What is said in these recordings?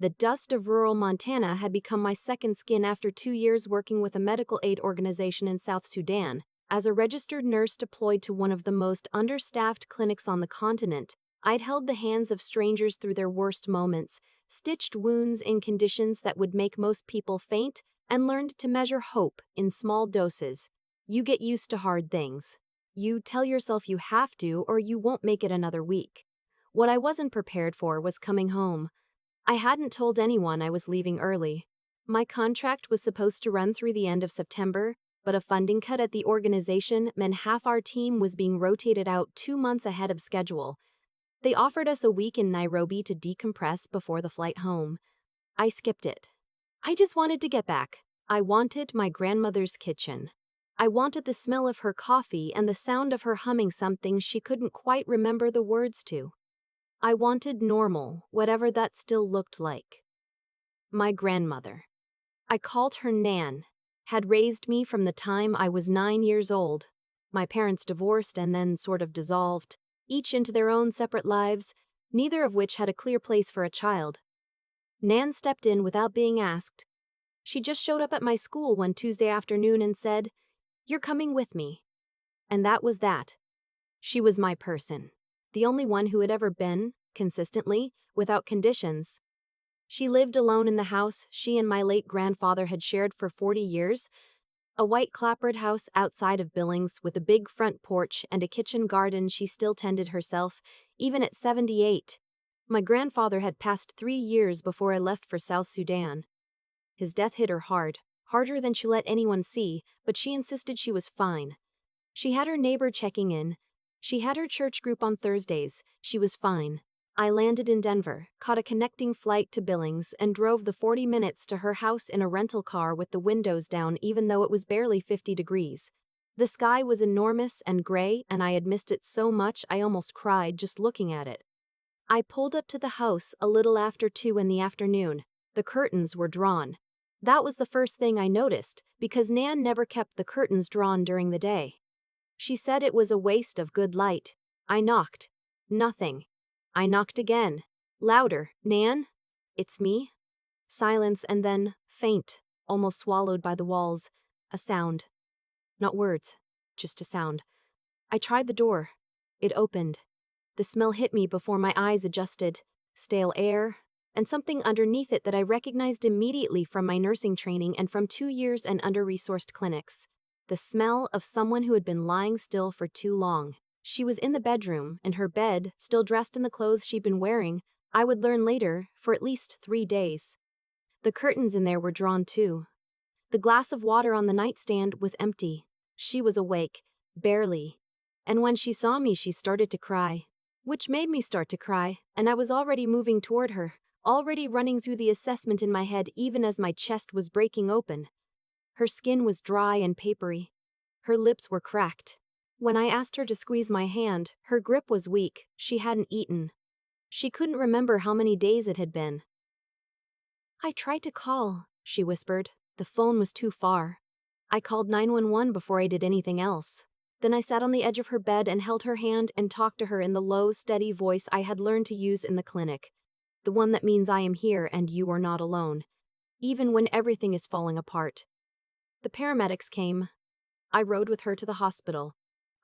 The dust of rural Montana had become my second skin after 2 years working with a medical aid organization in South Sudan. As a registered nurse deployed to one of the most understaffed clinics on the continent, I'd held the hands of strangers through their worst moments, stitched wounds in conditions that would make most people faint, and learned to measure hope in small doses. You get used to hard things. You tell yourself you have to, or you won't make it another week. What I wasn't prepared for was coming home. I hadn't told anyone I was leaving early. My contract was supposed to run through the end of September, but a funding cut at the organization meant half our team was being rotated out 2 months ahead of schedule. They offered us a week in Nairobi to decompress before the flight home. I skipped it. I just wanted to get back. I wanted my grandmother's kitchen. I wanted the smell of her coffee and the sound of her humming something she couldn't quite remember the words to. I wanted normal, whatever that still looked like. My grandmother. I called her Nan. Had raised me from the time I was 9 years old. My parents divorced and then sort of dissolved, each into their own separate lives, neither of which had a clear place for a child. Nan stepped in without being asked. She just showed up at my school one Tuesday afternoon and said, "You're coming with me." And that was that. She was my person. The only one who had ever been, consistently, without conditions. She lived alone in the house she and my late grandfather had shared for 40 years, a white clapboard house outside of Billings with a big front porch and a kitchen garden she still tended herself, even at 78. My grandfather had passed 3 years before I left for South Sudan. His death hit her hard, harder than she let anyone see, but she insisted she was fine. She had her neighbor checking in. She had her church group on Thursdays. She was fine. I landed in Denver, caught a connecting flight to Billings, and drove the 40 minutes to her house in a rental car with the windows down even though it was barely 50 degrees. The sky was enormous and gray, and I had missed it so much I almost cried just looking at it. I pulled up to the house a little after 2 in the afternoon. The curtains were drawn. That was the first thing I noticed, because Nan never kept the curtains drawn during the day. She said it was a waste of good light. I knocked. Nothing. I knocked again. Louder. "Nan? It's me?" Silence and then, faint, almost swallowed by the walls, a sound. Not words, just a sound. I tried the door. It opened. The smell hit me before my eyes adjusted. Stale air, and something underneath it that I recognized immediately from my nursing training and from 2 years and under-resourced clinics. The smell of someone who had been lying still for too long. She was in the bedroom, in her bed, still dressed in the clothes she'd been wearing, I would learn later, for at least 3 days. The curtains in there were drawn too. The glass of water on the nightstand was empty. She was awake, barely. And when she saw me, she started to cry. Which made me start to cry, and I was already moving toward her, already running through the assessment in my head even as my chest was breaking open. Her skin was dry and papery. Her lips were cracked. When I asked her to squeeze my hand, her grip was weak. She hadn't eaten. She couldn't remember how many days it had been. "I tried to call," she whispered. "The phone was too far. I called 911 before I did anything else." Then I sat on the edge of her bed and held her hand and talked to her in the low, steady voice I had learned to use in the clinic. The one that means I am here and you are not alone. Even when everything is falling apart. The paramedics came. I rode with her to the hospital.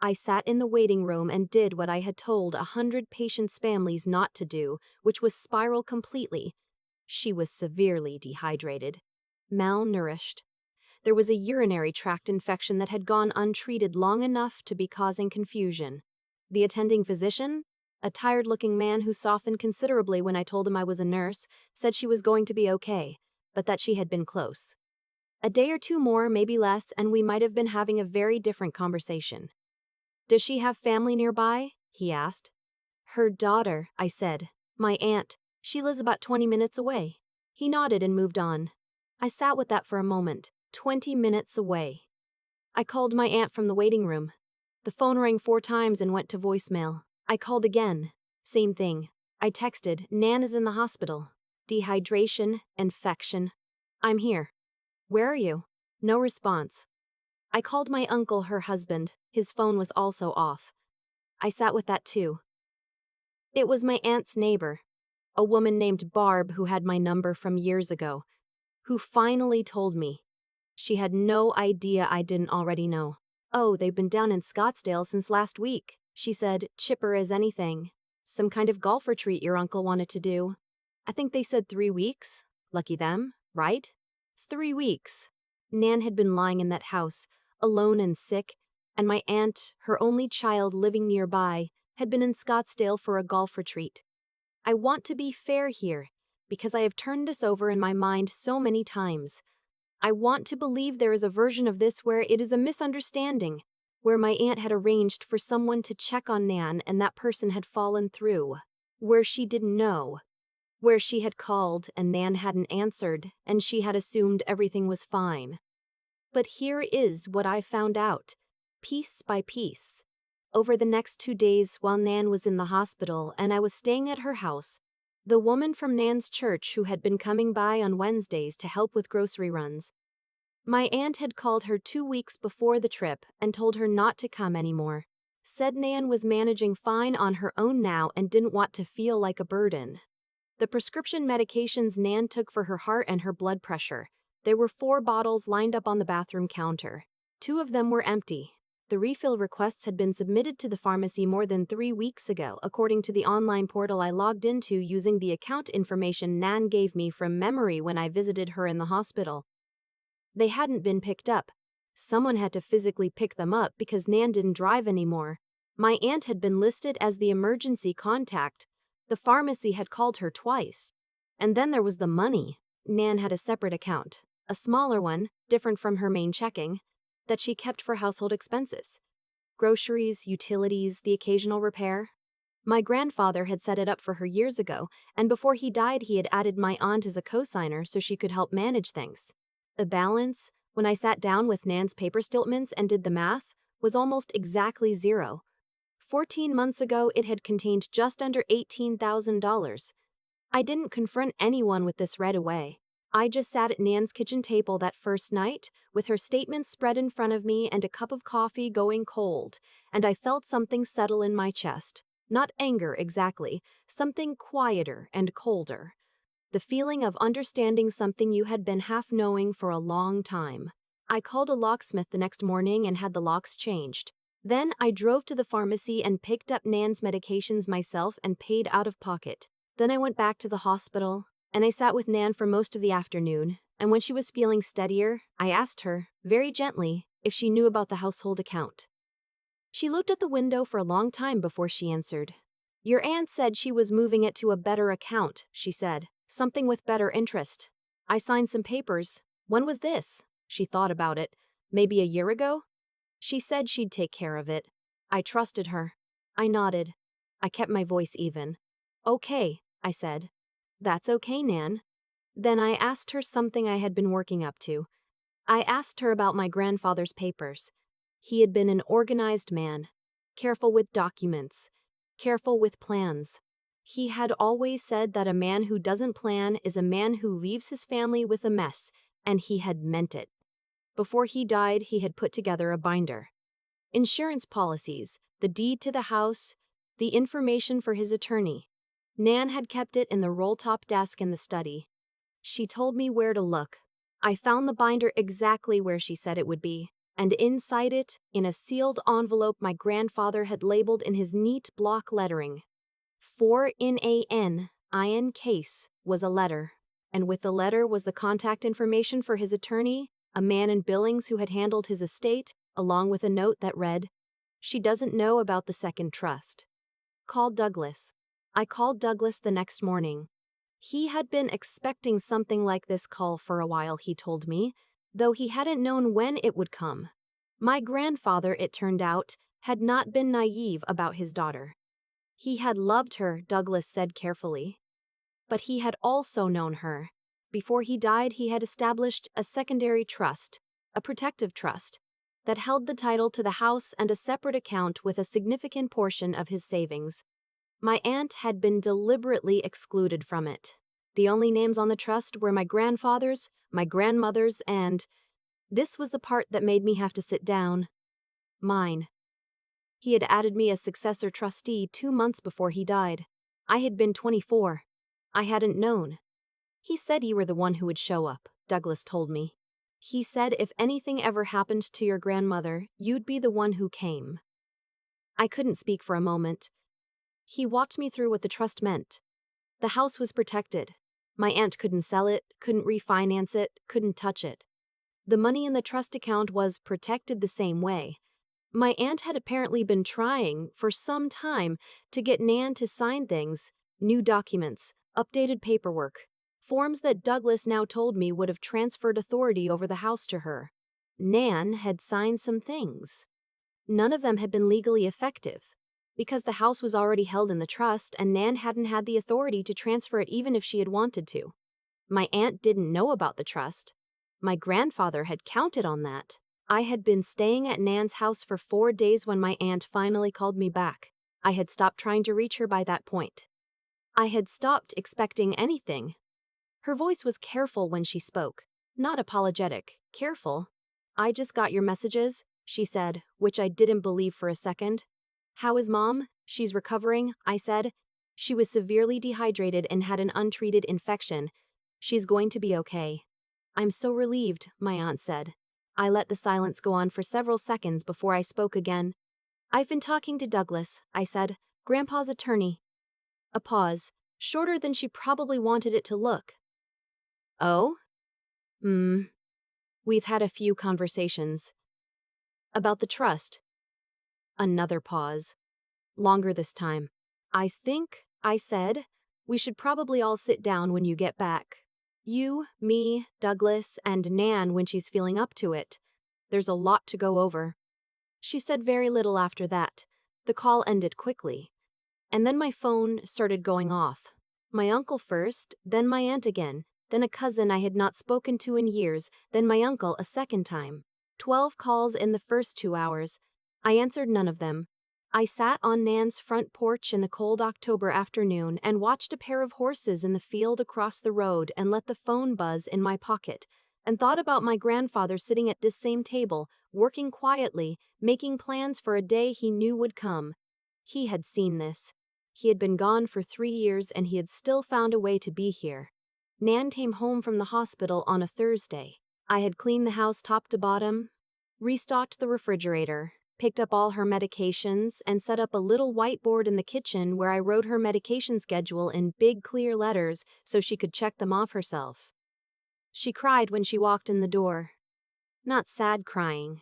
I sat in the waiting room and did what I had told 100 patients' families not to do, which was spiral completely. She was severely dehydrated, malnourished. There was a urinary tract infection that had gone untreated long enough to be causing confusion. The attending physician, a tired-looking man who softened considerably when I told him I was a nurse, said she was going to be okay, but that she had been close. A day or 2 more, maybe less, and we might have been having a very different conversation. "Does she have family nearby?" he asked. "Her daughter," I said. "My aunt. She lives about 20 minutes away." He nodded and moved on. I sat with that for a moment. 20 minutes away. I called my aunt from the waiting room. The phone rang 4 times and went to voicemail. I called again. Same thing. I texted, "Nan is in the hospital. Dehydration, infection. I'm here. Where are you?" No response. I called my uncle, her husband. His phone was also off. I sat with that too. It was my aunt's neighbor. A woman named Barb who had my number from years ago, who finally told me. She had no idea I didn't already know. "Oh, they've been down in Scottsdale since last week," she said, chipper as anything. "Some kind of golf retreat your uncle wanted to do. I think they said 3 weeks. Lucky them, right? 3 weeks." Nan had been lying in that house, alone and sick, and my aunt, her only child living nearby, had been in Scottsdale for a golf retreat. I want to be fair here, because I have turned this over in my mind so many times. I want to believe there is a version of this where it is a misunderstanding, where my aunt had arranged for someone to check on Nan and that person had fallen through, where she didn't know, where she had called and Nan hadn't answered and she had assumed everything was fine. But here is what I found out, piece by piece. Over the next 2 days while Nan was in the hospital and I was staying at her house, the woman from Nan's church who had been coming by on Wednesdays to help with grocery runs, my aunt had called her 2 weeks before the trip and told her not to come anymore. Said Nan was managing fine on her own now and didn't want to feel like a burden. The prescription medications Nan took for her heart and her blood pressure. There were 4 bottles lined up on the bathroom counter. 2 of them were empty. The refill requests had been submitted to the pharmacy more than 3 weeks ago, according to the online portal I logged into using the account information Nan gave me from memory when I visited her in the hospital. They hadn't been picked up. Someone had to physically pick them up because Nan didn't drive anymore. My aunt had been listed as the emergency contact. The pharmacy had called her twice. And then there was the money. Nan had a separate account, a smaller one, different from her main checking, that she kept for household expenses. Groceries, utilities, the occasional repair. My grandfather had set it up for her years ago, and before he died he had added my aunt as a co-signer so she could help manage things. The balance, when I sat down with Nan's paper statements and did the math, was almost exactly 0. 14 months ago it had contained just under $18,000. I didn't confront anyone with this right away. I just sat at Nan's kitchen table that first night, with her statements spread in front of me and a cup of coffee going cold, and I felt something settle in my chest. Not anger exactly, something quieter and colder. The feeling of understanding something you had been half knowing for a long time. I called a locksmith the next morning and had the locks changed. Then I drove to the pharmacy and picked up Nan's medications myself and paid out of pocket. Then I went back to the hospital, and I sat with Nan for most of the afternoon, and when she was feeling steadier, I asked her, very gently, if she knew about the household account. She looked at the window for a long time before she answered. "Your aunt said she was moving it to a better account," she said. "Something with better interest. I signed some papers. When was this?" She thought about it. "Maybe a year ago?" She said she'd take care of it. I trusted her. I nodded. I kept my voice even. "Okay," I said. "That's okay, Nan." Then I asked her something I had been working up to. I asked her about my grandfather's papers. He had been an organized man, careful with documents, careful with plans. He had always said that a man who doesn't plan is a man who leaves his family with a mess, and he had meant it. Before he died, he had put together a binder. Insurance policies, the deed to the house, the information for his attorney. Nan had kept it in the roll-top desk in the study. She told me where to look. I found the binder exactly where she said it would be, and inside it, in a sealed envelope my grandfather had labeled in his neat block lettering, 4 in a N, iron case, was a letter, and with the letter was the contact information for his attorney, a man in Billings who had handled his estate, along with a note that read, "She doesn't know about the second trust. Call Douglas." I called Douglas the next morning. He had been expecting something like this call for a while, he told me, though he hadn't known when it would come. My grandfather, it turned out, had not been naive about his daughter. He had loved her, Douglas said carefully. But he had also known her. Before he died, he had established a secondary trust, a protective trust, that held the title to the house and a separate account with a significant portion of his savings. My aunt had been deliberately excluded from it. The only names on the trust were my grandfather's, my grandmother's, and this was the part that made me have to sit down. Mine. He had added me as successor trustee 2 months before he died. I had been 24. I hadn't known. He said you were the one who would show up, Douglas told me. He said if anything ever happened to your grandmother, you'd be the one who came. I couldn't speak for a moment. He walked me through what the trust meant. The house was protected. My aunt couldn't sell it, couldn't refinance it, couldn't touch it. The money in the trust account was protected the same way. My aunt had apparently been trying, for some time, to get Nan to sign things, new documents, updated paperwork, forms that Douglas now told me would have transferred authority over the house to her. Nan had signed some things. None of them had been legally effective, because the house was already held in the trust and Nan hadn't had the authority to transfer it even if she had wanted to. My aunt didn't know about the trust. My grandfather had counted on that. I had been staying at Nan's house for 4 days when my aunt finally called me back. I had stopped trying to reach her by that point. I had stopped expecting anything. Her voice was careful when she spoke, not apologetic, careful. I just got your messages, she said, which I didn't believe for a second. How is Mom? She's recovering, I said. She was severely dehydrated and had an untreated infection. She's going to be okay. I'm so relieved, my aunt said. I let the silence go on for several seconds before I spoke again. I've been talking to Douglas, I said, Grandpa's attorney. A pause, shorter than she probably wanted it to look. Oh? We've had a few conversations. About the trust. Another pause. Longer this time. I think, I said, we should probably all sit down when you get back. You, me, Douglas, and Nan when she's feeling up to it. There's a lot to go over. She said very little after that. The call ended quickly. And then my phone started going off. My uncle first, then my aunt again, then a cousin I had not spoken to in years, then my uncle a second time. 12 calls in the first 2 hours. I answered none of them. I sat on Nan's front porch in the cold October afternoon and watched a pair of horses in the field across the road and let the phone buzz in my pocket, and thought about my grandfather sitting at this same table, working quietly, making plans for a day he knew would come. He had seen this. He had been gone for 3 years and he had still found a way to be here. Nan came home from the hospital on a Thursday. I had cleaned the house top to bottom, restocked the refrigerator, picked up all her medications, and set up a little whiteboard in the kitchen where I wrote her medication schedule in big clear letters so she could check them off herself. She cried when she walked in the door. Not sad crying.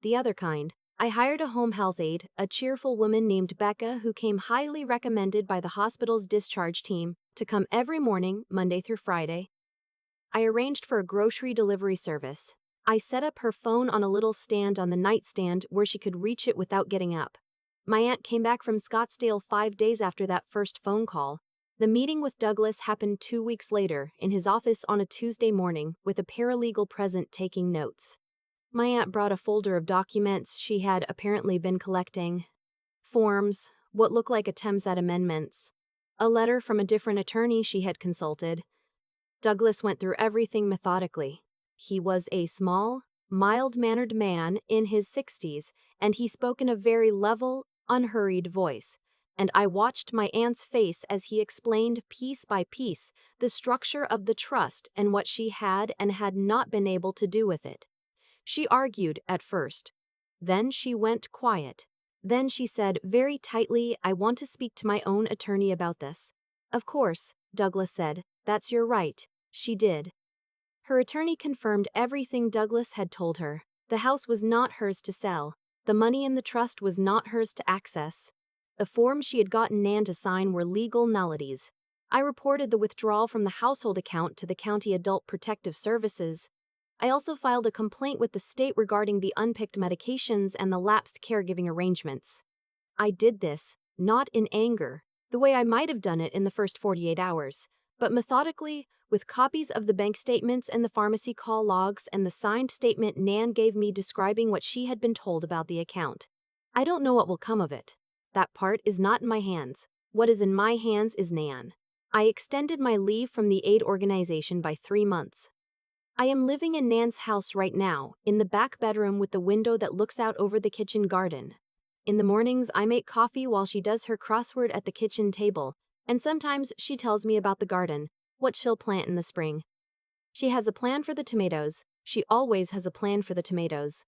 The other kind. I hired a home health aide, a cheerful woman named Becca who came highly recommended by the hospital's discharge team, to come every morning, Monday through Friday. I arranged for a grocery delivery service. I set up her phone on a little stand on the nightstand where she could reach it without getting up. My aunt came back from Scottsdale 5 days after that first phone call. The meeting with Douglas happened 2 weeks later, in his office on a Tuesday morning, with a paralegal present taking notes. My aunt brought a folder of documents she had apparently been collecting. Forms, what looked like attempts at amendments. A letter from a different attorney she had consulted. Douglas went through everything methodically. He was a small, mild-mannered man in his 60s, and he spoke in a very level, unhurried voice. And I watched my aunt's face as he explained piece by piece the structure of the trust and what she had and had not been able to do with it. She argued at first. Then she went quiet. Then she said very tightly, I want to speak to my own attorney about this. Of course, Douglas said, that's your right. She did. Her attorney confirmed everything Douglas had told her. The house was not hers to sell. The money in the trust was not hers to access. The forms she had gotten Nan to sign were legal nullities. I reported the withdrawal from the household account to the County Adult Protective Services. I also filed a complaint with the state regarding the unpicked medications and the lapsed caregiving arrangements. I did this, not in anger, the way I might have done it in the first 48 hours, but methodically, with copies of the bank statements and the pharmacy call logs and the signed statement Nan gave me describing what she had been told about the account. I don't know what will come of it. That part is not in my hands. What is in my hands is Nan. I extended my leave from the aid organization by 3 months. I am living in Nan's house right now, in the back bedroom with the window that looks out over the kitchen garden. In the mornings, I make coffee while she does her crossword at the kitchen table, And sometimes she tells me about the garden, what she'll plant in the spring. She has a plan for the tomatoes. She always has a plan for the tomatoes.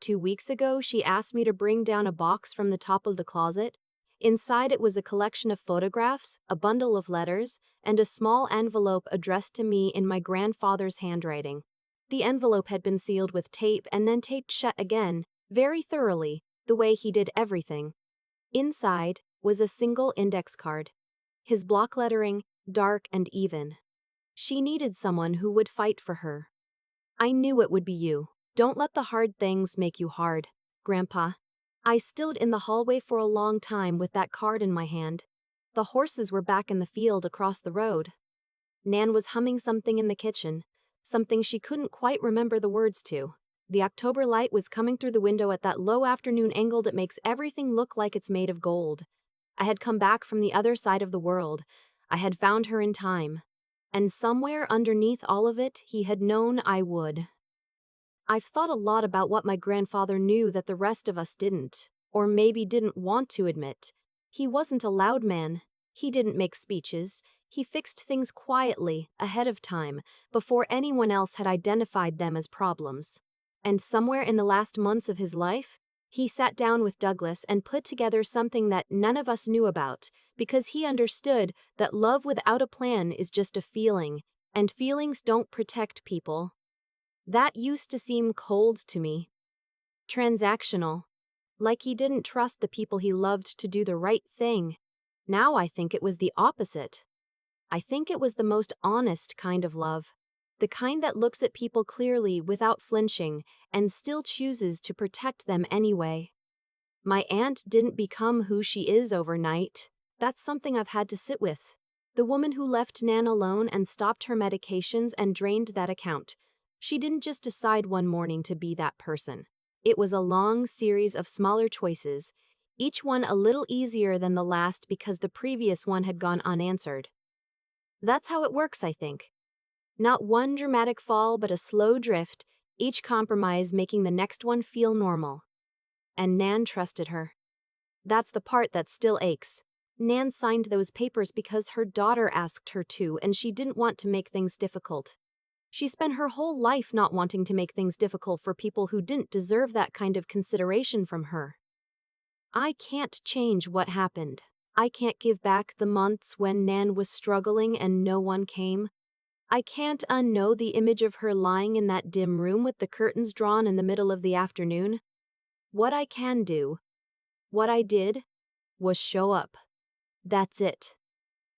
2 weeks ago, she asked me to bring down a box from the top of the closet. Inside it was a collection of photographs, a bundle of letters, and a small envelope addressed to me in my grandfather's handwriting. The envelope had been sealed with tape and then taped shut again, very thoroughly, the way he did everything. Inside was a single index card. His block lettering, dark and even. She needed someone who would fight for her. I knew it would be you. Don't let the hard things make you hard, Grandpa. I stood in the hallway for a long time with that card in my hand. The horses were back in the field across the road. Nan was humming something in the kitchen, something she couldn't quite remember the words to. The October light was coming through the window at that low afternoon angle that makes everything look like it's made of gold. I had come back from the other side of the world. I had found her in time. And somewhere underneath all of it, he had known I would. I've thought a lot about what my grandfather knew that the rest of us didn't, or maybe didn't want to admit. He wasn't a loud man. He didn't make speeches. He fixed things quietly, ahead of time, before anyone else had identified them as problems. And somewhere in the last months of his life, he sat down with Douglas and put together something that none of us knew about, because he understood that love without a plan is just a feeling, and feelings don't protect people. That used to seem cold to me. Transactional. Like he didn't trust the people he loved to do the right thing. Now I think it was the opposite. I think it was the most honest kind of love. The kind that looks at people clearly without flinching and still chooses to protect them anyway. My aunt didn't become who she is overnight. That's something I've had to sit with. The woman who left Nan alone and stopped her medications and drained that account. She didn't just decide one morning to be that person. It was a long series of smaller choices, each one a little easier than the last because the previous one had gone unanswered. That's how it works, I think. Not one dramatic fall, but a slow drift, each compromise making the next one feel normal. And Nan trusted her. That's the part that still aches. Nan signed those papers because her daughter asked her to, and she didn't want to make things difficult. She spent her whole life not wanting to make things difficult for people who didn't deserve that kind of consideration from her. I can't change what happened. I can't give back the months when Nan was struggling and no one came. I can't unknow the image of her lying in that dim room with the curtains drawn in the middle of the afternoon. What I can do, what I did, was show up. That's it.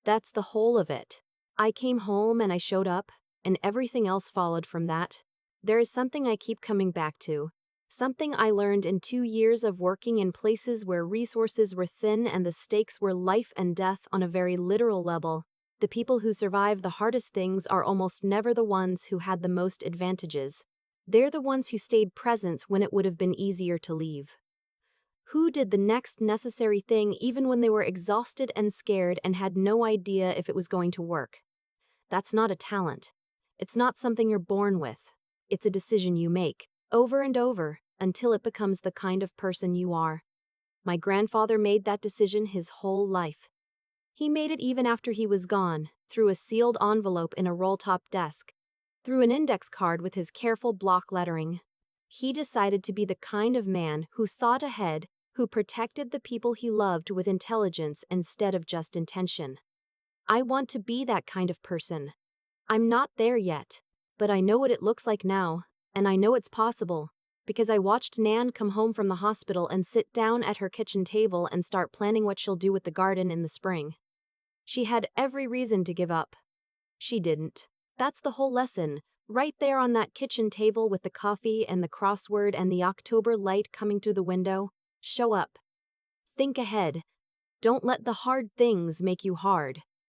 That's the whole of it. I came home and I showed up, and everything else followed from that. There is something I keep coming back to. Something I learned in 2 years of working in places where resources were thin and the stakes were life and death on a very literal level. The people who survive the hardest things are almost never the ones who had the most advantages. They're the ones who stayed present when it would have been easier to leave. Who did the next necessary thing even when they were exhausted and scared and had no idea if it was going to work? That's not a talent. It's not something you're born with. It's a decision you make, over and over, until it becomes the kind of person you are. My grandfather made that decision his whole life. He made it even after he was gone, through a sealed envelope in a roll-top desk, through an index card with his careful block lettering. He decided to be the kind of man who thought ahead, who protected the people he loved with intelligence instead of just intention. I want to be that kind of person. I'm not there yet, but I know what it looks like now, and I know it's possible, because I watched Nan come home from the hospital and sit down at her kitchen table and start planning what she'll do with the garden in the spring. She had every reason to give up. She didn't. That's the whole lesson, right there on that kitchen table with the coffee and the crossword and the October light coming through the window. Show up. Think ahead. Don't let the hard things make you hard.